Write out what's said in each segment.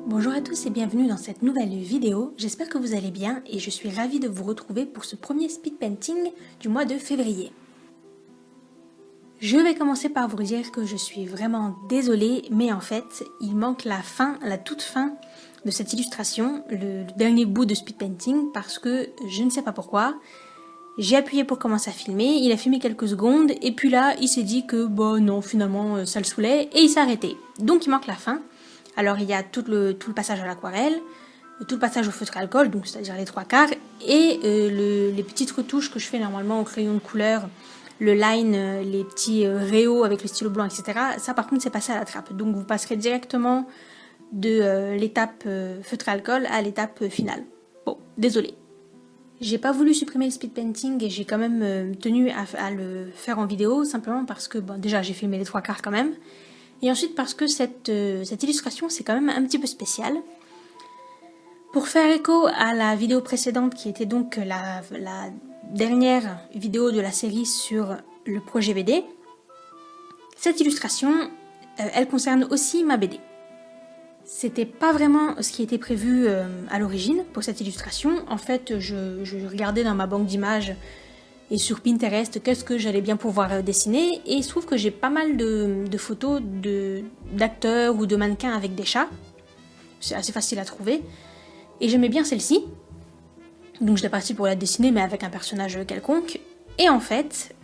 Bonjour à tous et bienvenue dans cette nouvelle vidéo, j'espère que vous allez bien et je suis ravie de vous retrouver pour ce premier speed painting du mois de février. Je vais commencer par vous dire que je suis vraiment désolée, mais en fait, il manque la toute fin de cette illustration, le dernier bout de speed painting, parce que je ne sais pas pourquoi. J'ai appuyé pour commencer à filmer, il a filmé quelques secondes, et puis là, il s'est dit que bon non, finalement, ça le saoulait, et il s'est arrêté. Donc il manque la fin. Alors il y a tout le passage à l'aquarelle, tout le passage au feutre à alcool, donc c'est-à-dire les 3/4, et les petites retouches que je fais normalement au crayon de couleur, le line, les petits réaux avec le stylo blanc, etc. Ça par contre c'est passé à la trappe, donc vous passerez directement de l'étape feutre à alcool à l'étape finale. Bon, désolé. J'ai pas voulu supprimer le speed painting et j'ai quand même tenu à le faire en vidéo, simplement parce que, bon, déjà j'ai filmé les 3/4 quand même, et ensuite parce que cette illustration c'est quand même un petit peu spécial. Pour faire écho à la vidéo précédente qui était donc la dernière vidéo de la série sur le projet BD, cette illustration elle concerne aussi ma BD. C'était pas vraiment ce qui était prévu à l'origine pour cette illustration. En fait, je regardais dans ma banque d'images et sur Pinterest qu'est-ce que j'allais bien pouvoir dessiner, et il se trouve que j'ai pas mal de photos d'acteurs ou de mannequins avec des chats. C'est assez facile à trouver. Et j'aimais bien celle-ci. Donc j'étais partie pour la dessiner, mais avec un personnage quelconque. Et en fait,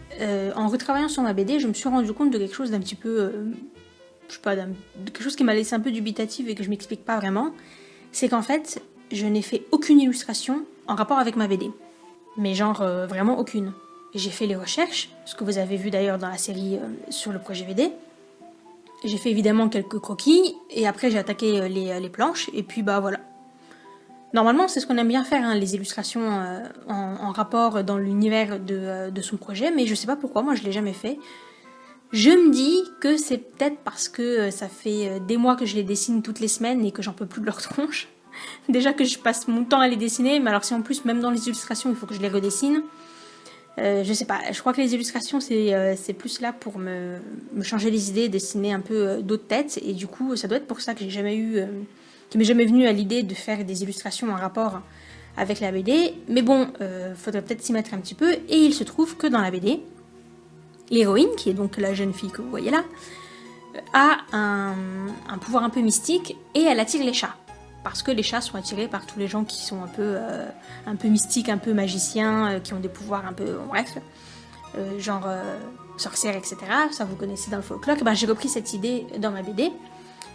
en retravaillant sur ma BD, je me suis rendu compte de quelque chose d'un petit peu... je sais pas, quelque chose qui m'a laissé un peu dubitative et que je m'explique pas vraiment. C'est qu'en fait, je n'ai fait aucune illustration en rapport avec ma BD. Mais genre vraiment aucune. J'ai fait les recherches, ce que vous avez vu d'ailleurs dans la série sur le projet BD. J'ai fait évidemment quelques croquis, et après j'ai attaqué les planches, et puis bah voilà. Normalement c'est ce qu'on aime bien faire, hein, les illustrations en rapport dans l'univers de son projet, mais je sais pas pourquoi, moi je l'ai jamais fait. Je me dis que c'est peut-être parce que ça fait des mois que je les dessine toutes les semaines et que j'en peux plus de leur tronche. Déjà que je passe mon temps à les dessiner, mais alors si en plus, même dans les illustrations, il faut que je les redessine. Je sais pas, je crois que les illustrations, c'est plus là pour me changer les idées, dessiner un peu d'autres têtes. Et du coup, ça doit être pour ça que qui m'est jamais venu à l'idée de faire des illustrations en rapport avec la BD. Mais bon, faudrait peut-être s'y mettre un petit peu. Et il se trouve que dans la BD, l'héroïne, qui est donc la jeune fille que vous voyez là, a un pouvoir un peu mystique, et elle attire les chats. Parce que les chats sont attirés par tous les gens qui sont un peu mystiques, un peu magiciens, qui ont des pouvoirs un peu, bref, genre sorcières, etc. Ça vous connaissez dans le folklore. Ben, j'ai repris cette idée dans ma BD,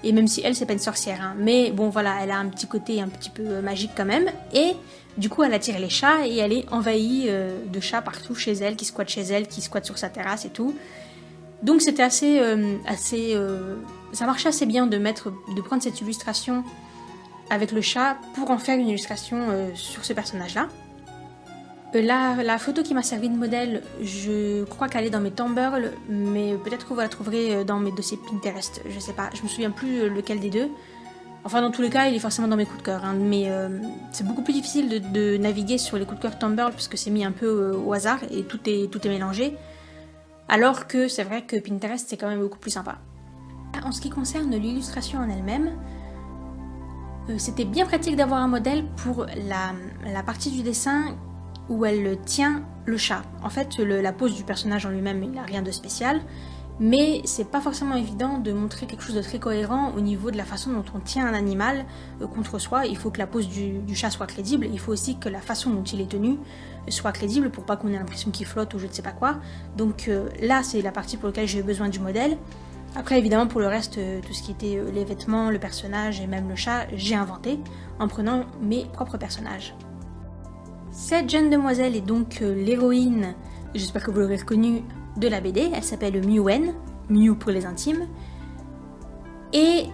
et même si elle, c'est pas une sorcière, hein, mais bon voilà, elle a un petit côté un petit peu magique quand même, et du coup elle attire les chats, et elle est envahie de chats partout chez elle, qui squattent chez elle, qui squattent sur sa terrasse et tout. Donc c'était ça marchait assez bien de prendre cette illustration avec le chat pour en faire une illustration sur ce personnage-là. La photo qui m'a servi de modèle, je crois qu'elle est dans mes Tumblr, mais peut-être que vous la trouverez dans mes dossiers Pinterest, je sais pas, je me souviens plus lequel des deux. Enfin, dans tous les cas, il est forcément dans mes coups de cœur, hein, mais c'est beaucoup plus difficile de naviguer sur les coups de cœur Tumblr, parce que c'est mis un peu au hasard et tout est mélangé. Alors que c'est vrai que Pinterest, c'est quand même beaucoup plus sympa. En ce qui concerne l'illustration en elle-même, c'était bien pratique d'avoir un modèle pour la partie du dessin où elle tient le chat. En fait, la pose du personnage en lui-même, il n'a rien de spécial, mais c'est pas forcément évident de montrer quelque chose de très cohérent au niveau de la façon dont on tient un animal contre soi. Il faut que la pose du chat soit crédible, il faut aussi que la façon dont il est tenu soit crédible pour pas qu'on ait l'impression qu'il flotte ou je ne sais pas quoi. Donc là, c'est la partie pour laquelle j'ai eu besoin du modèle. Après, évidemment, pour le reste, tout ce qui était les vêtements, le personnage et même le chat, j'ai inventé en prenant mes propres personnages. Cette jeune demoiselle est donc l'héroïne, j'espère que vous l'aurez reconnue, de la BD. Elle s'appelle Mewen, Mew pour les intimes. Et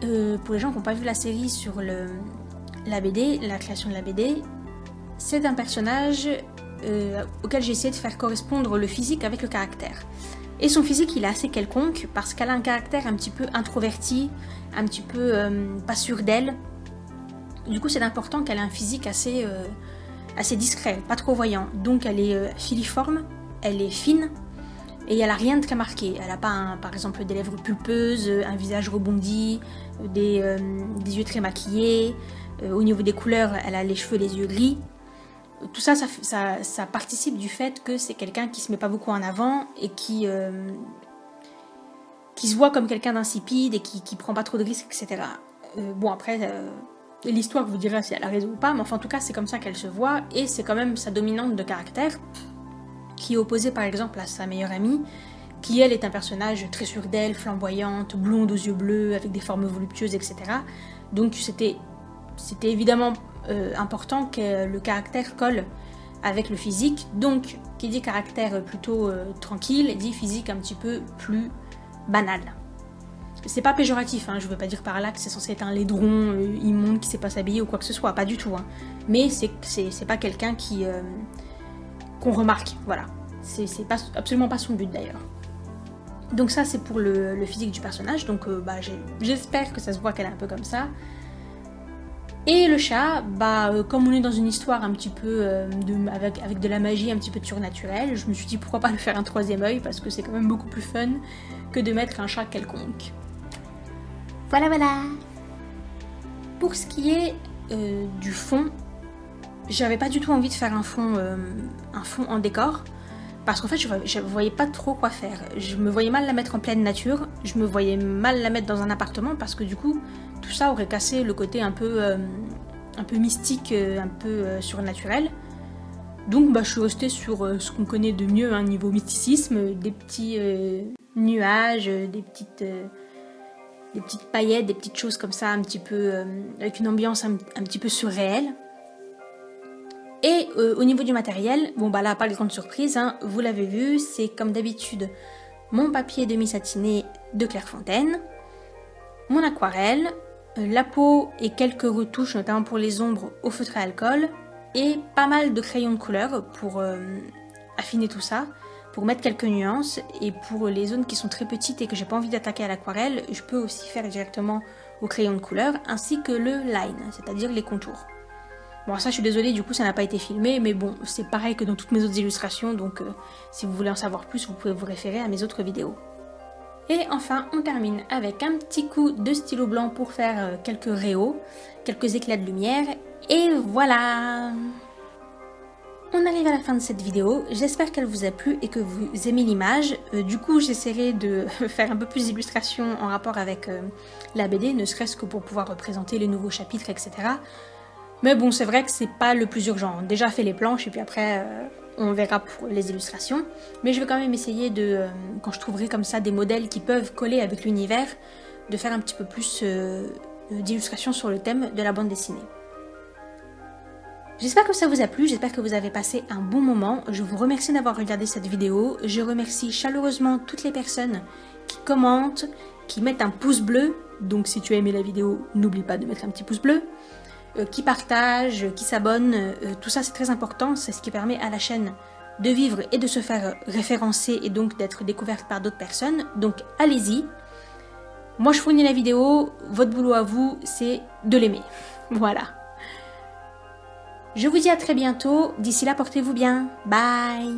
pour les gens qui n'ont pas vu la série sur la BD, la création de la BD, c'est un personnage auquel j'ai essayé de faire correspondre le physique avec le caractère. Et son physique, il est assez quelconque parce qu'elle a un caractère un petit peu introverti, un petit peu pas sûr d'elle. Du coup, c'est important qu'elle ait un physique assez discret, pas trop voyant. Donc elle est filiforme, elle est fine, Et elle a rien de très marqué. Elle n'a pas, par exemple, des lèvres pulpeuses, un visage rebondi, des yeux très maquillés. Au niveau des couleurs, elle a les cheveux, les yeux gris. Tout ça, ça participe du fait que c'est quelqu'un qui se met pas beaucoup en avant et qui se voit comme quelqu'un d'insipide et qui prend pas trop de risques, etc. Bon, après, l'histoire vous dira si elle a raison ou pas, mais enfin, en tout cas, c'est comme ça qu'elle se voit, et c'est quand même sa dominante de caractère, qui est opposée par exemple à sa meilleure amie, qui elle est un personnage très sûr d'elle, flamboyante, blonde aux yeux bleus, avec des formes voluptueuses, etc. Donc c'était évidemment important que le caractère colle avec le physique, donc qui dit caractère plutôt tranquille, dit physique un petit peu plus banal. C'est pas péjoratif, hein, je veux pas dire par là que c'est censé être un laidron immonde qui sait pas s'habiller ou quoi que ce soit, pas du tout. Hein. Mais c'est pas quelqu'un qu'on remarque, voilà. C'est absolument pas son but d'ailleurs. Donc ça c'est pour le physique du personnage, donc j'espère que ça se voit qu'elle est un peu comme ça. Et le chat, comme on est dans une histoire un petit peu avec de la magie, un petit peu de surnaturel, je me suis dit pourquoi pas le faire un troisième œil, parce que c'est quand même beaucoup plus fun que de mettre un chat quelconque. Voilà. Pour ce qui est du fond, j'avais pas du tout envie de faire un fond en décor, parce qu'en fait je voyais pas trop quoi faire. Je me voyais mal la mettre en pleine nature, je me voyais mal la mettre dans un appartement, parce que du coup tout ça aurait cassé le côté un peu mystique, un peu surnaturel. Donc je suis restée sur ce qu'on connaît de mieux, hein, niveau mysticisme, des petits nuages, des petites paillettes, des petites choses comme ça, un petit peu avec une ambiance un petit peu surréelle. Et au niveau du matériel, là pas de grande surprise, hein, vous l'avez vu, c'est comme d'habitude mon papier demi-satiné de Clairefontaine, mon aquarelle, la peau et quelques retouches, notamment pour les ombres au feutre à alcool, et pas mal de crayons de couleur pour affiner tout ça, pour mettre quelques nuances, et pour les zones qui sont très petites et que j'ai pas envie d'attaquer à l'aquarelle, je peux aussi faire directement au crayon de couleur, ainsi que le line, c'est-à-dire les contours. Bon, ça je suis désolée, du coup ça n'a pas été filmé, mais bon, c'est pareil que dans toutes mes autres illustrations, donc si vous voulez en savoir plus, vous pouvez vous référer à mes autres vidéos. Et enfin, on termine avec un petit coup de stylo blanc pour faire quelques rayos, quelques éclats de lumière, et voilà! On arrive à la fin de cette vidéo, j'espère qu'elle vous a plu et que vous aimez l'image. Du coup, j'essaierai de faire un peu plus d'illustrations en rapport avec la BD, ne serait-ce que pour pouvoir représenter les nouveaux chapitres, etc. Mais bon, c'est vrai que c'est pas le plus urgent. Déjà fait les planches et puis après on verra pour les illustrations. Mais je vais quand même essayer quand je trouverai comme ça des modèles qui peuvent coller avec l'univers, de faire un petit peu plus d'illustrations sur le thème de la bande dessinée. J'espère que ça vous a plu, j'espère que vous avez passé un bon moment. Je vous remercie d'avoir regardé cette vidéo. Je remercie chaleureusement toutes les personnes qui commentent, qui mettent un pouce bleu. Donc si tu as aimé la vidéo, n'oublie pas de mettre un petit pouce bleu. Qui partagent, qui s'abonnent, tout ça c'est très important, c'est ce qui permet à la chaîne de vivre et de se faire référencer et donc d'être découverte par d'autres personnes. Donc allez-y. Moi je fournis la vidéo, votre boulot à vous c'est de l'aimer. Voilà. Je vous dis à très bientôt, d'ici là portez-vous bien, bye.